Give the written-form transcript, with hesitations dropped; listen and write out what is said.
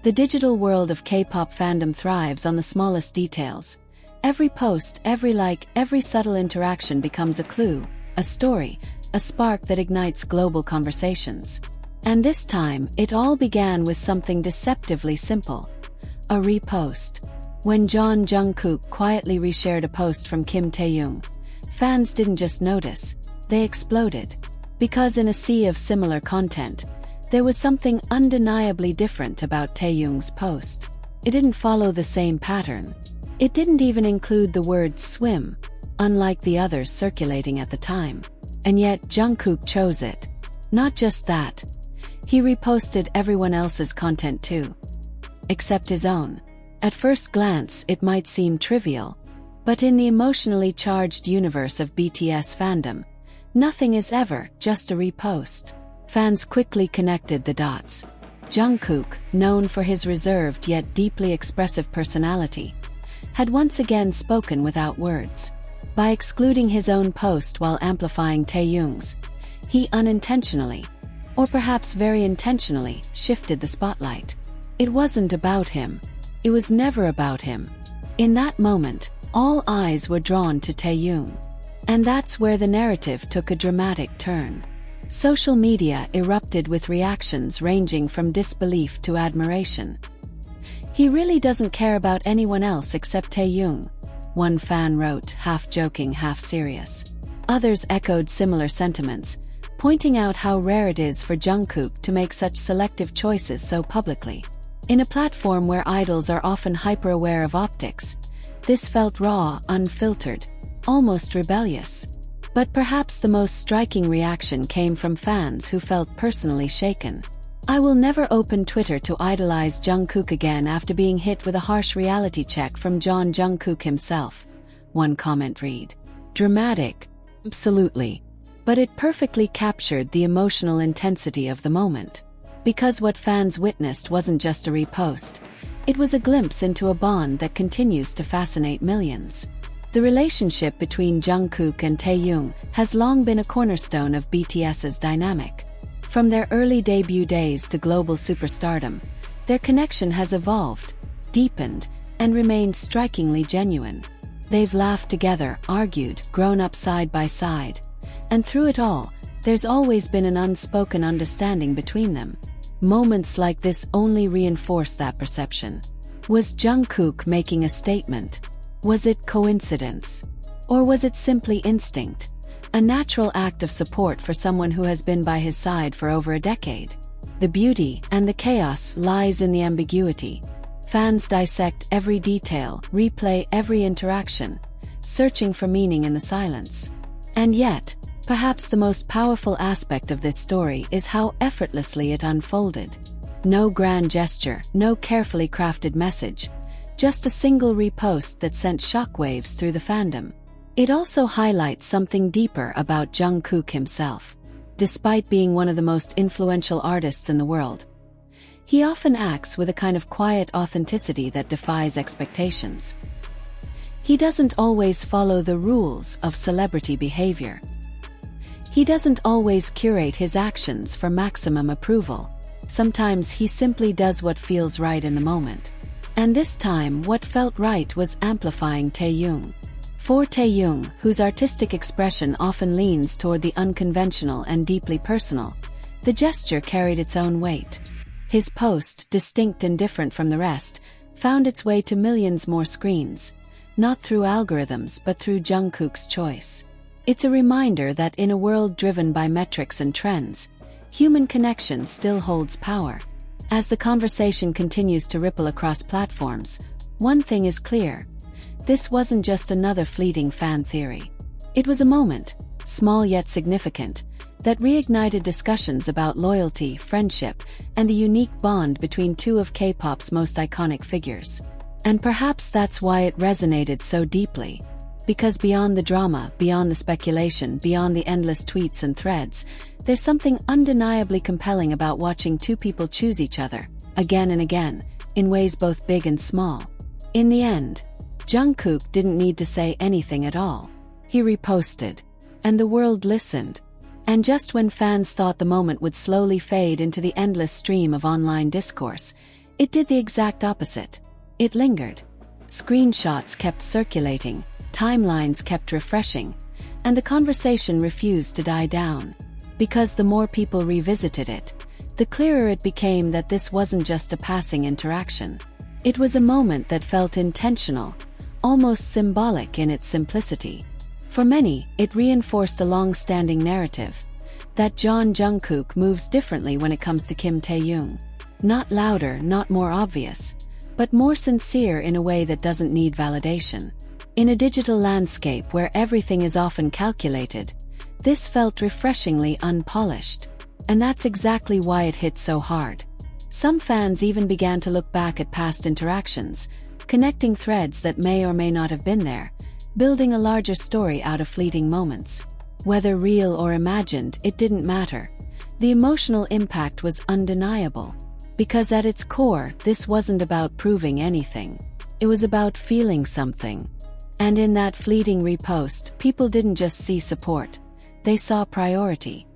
The digital world of K-pop fandom thrives on the smallest details. Every post, every like, every subtle interaction becomes a clue, a story, a spark that ignites global conversations. And this time, it all began with something deceptively simple: a repost. When Jeon Jungkook quietly reshared a post from Kim Taehyung, fans didn't just notice, they exploded. Because in a sea of similar content, there was something undeniably different about Taehyung's post. It didn't follow the same pattern. It didn't even include the word swim, unlike the others circulating at the time. And yet Jungkook chose it. Not just that, he reposted everyone else's content too, except his own. At first glance, it might seem trivial, but in the emotionally charged universe of BTS fandom, nothing is ever just a repost. Fans quickly connected the dots. Jungkook, known for his reserved yet deeply expressive personality, had once again spoken without words. By excluding his own post while amplifying Taehyung's, he unintentionally, or perhaps very intentionally, shifted the spotlight. It wasn't about him. It was never about him. In that moment, all eyes were drawn to Taehyung. And that's where the narrative took a dramatic turn. Social media erupted with reactions ranging from disbelief to admiration. "He really doesn't care about anyone else except Taehyung," one fan wrote, half joking, half serious. Others echoed similar sentiments, pointing out how rare it is for Jungkook to make such selective choices so publicly. In a platform where idols are often hyper-aware of optics, this felt raw, unfiltered, almost rebellious. But perhaps the most striking reaction came from fans who felt personally shaken. "I will never open Twitter to idolize Jungkook again after being hit with a harsh reality check from Jeon Jungkook himself," one comment read. Dramatic? Absolutely. But it perfectly captured the emotional intensity of the moment. Because what fans witnessed wasn't just a repost, it was a glimpse into a bond that continues to fascinate millions. The relationship between Jungkook and Taehyung has long been a cornerstone of BTS's dynamic. From their early debut days to global superstardom, their connection has evolved, deepened, and remained strikingly genuine. They've laughed together, argued, grown up side by side, and through it all, there's always been an unspoken understanding between them. Moments like this only reinforce that perception. Was Jungkook making a statement? Was it coincidence? Or was it simply instinct? A natural act of support for someone who has been by his side for over a decade? The beauty and the chaos lies in the ambiguity. Fans dissect every detail, replay every interaction, searching for meaning in the silence. And yet, perhaps the most powerful aspect of this story is how effortlessly it unfolded. No grand gesture, no carefully crafted message, just a single repost that sent shockwaves through the fandom. It also highlights something deeper about Jungkook himself. Despite being one of the most influential artists in the world, he often acts with a kind of quiet authenticity that defies expectations. He doesn't always follow the rules of celebrity behavior. He doesn't always curate his actions for maximum approval. Sometimes he simply does what feels right in the moment. And this time, what felt right was amplifying Taehyung. For Taehyung, whose artistic expression often leans toward the unconventional and deeply personal, the gesture carried its own weight. His post, distinct and different from the rest, found its way to millions more screens, not through algorithms but through Jungkook's choice. It's a reminder that in a world driven by metrics and trends, human connection still holds power. As the conversation continues to ripple across platforms, one thing is clear: this wasn't just another fleeting fan theory. It was a moment, small yet significant, that reignited discussions about loyalty, friendship, and the unique bond between two of K-pop's most iconic figures. And perhaps that's why it resonated so deeply. Because beyond the drama, beyond the speculation, beyond the endless tweets and threads, there's something undeniably compelling about watching two people choose each other, again and again, in ways both big and small. In the end, Jungkook didn't need to say anything at all. He reposted, and the world listened. And just when fans thought the moment would slowly fade into the endless stream of online discourse, It did the exact opposite. It lingered. Screenshots kept circulating, timelines kept refreshing, and the conversation refused to die down. Because the more people revisited it, the clearer it became that this wasn't just a passing interaction. It was a moment that felt intentional, almost symbolic in its simplicity. For many, it reinforced a long-standing narrative that Jeon Jungkook moves differently when it comes to Kim Taehyung. Not louder, not more obvious, but more sincere in a way that doesn't need validation. In a digital landscape where everything is often calculated, this felt refreshingly unpolished. And that's exactly why it hit so hard. Some fans even began to look back at past interactions, connecting threads that may or may not have been there, building a larger story out of fleeting moments. Whether real or imagined, it didn't matter. The emotional impact was undeniable. Because at its core, this wasn't about proving anything. It was about feeling something. And in that fleeting repost, people didn't just see support. They saw priority.